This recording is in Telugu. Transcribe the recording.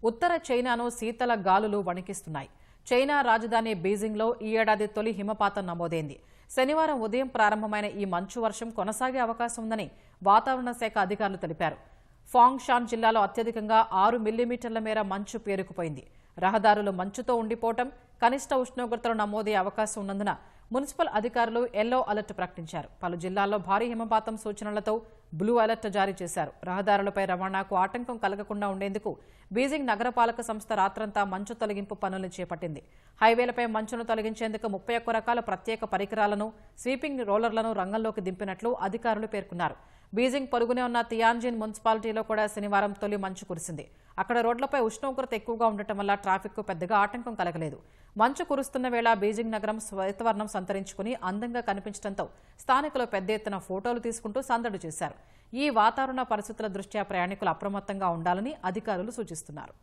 ఉత్తర చైనాను శీతల గాలులు వణికిస్తున్నాయి. చైనా రాజధాని బీజింగ్లో ఈ ఏడాది తొలి హిమపాతం నమోదైంది. శనివారం ఉదయం ప్రారంభమైన ఈ మంచు వర్షం కొనసాగే అవకాశం ఉందని వాతావరణ శాఖ అధికారులు తెలిపారు. ఫాంగ్షాన్ జిల్లాలో అత్యధికంగా 6 మిల్లీమీటర్ల మేర మంచు పేరుకుపోయింది. రహదారులు మంచుతో ఉండిపోవటం, కనిష్ట ఉష్ణోగ్రతలు నమోదయ్యే అవకాశం ఉన్నందున మున్సిపల్ అధికారులు ఎల్లో అలర్ట్ ప్రకటించారు. పలు జిల్లాల్లో భారీ హిమపాతం సూచనలతో బ్లూ అలర్ట్ జారీ చేశారు. రహదారులపై రవాణాకు ఆటంకం కలగకుండా ఉండేందుకు బీజింగ్ నగరపాలక సంస్థ రాత్రంతా మంచు తొలగింపు పనులను చేపట్టింది. హైవేలపై మంచును తొలగించేందుకు 31 రకాల ప్రత్యేక పరికరాలను, స్వీపింగ్ రోలర్లను రంగంలోకి దింపినట్లు అధికారులు పేర్కొన్నారు. బీజింగ్ పొరుగునే ఉన్న తియాన్జిన్ మున్సిపాలిటీలో కూడా శనివారం తొలి మంచు కురిసింది. అక్కడ రోడ్లపై ఉష్ణోగ్రత ఎక్కువగా ఉండటం వల్ల ట్రాఫిక్కు పెద్దగా ఆటంకం కలగలేదు. మంచు కురుస్తున్న వేళ బీజింగ్ నగరం శ్వేతవర్ణం సంతరించుకుని అందంగా కనిపించడంతో స్థానికులు పెద్ద ఎత్తున ఫోటోలు తీసుకుంటూ సందడి చేశారు. ఈ వాతావరణ పరిస్థితుల దృష్ట్యా ప్రయాణికులు అప్రమత్తంగా ఉండాలని అధికారులు సూచిస్తున్నారు.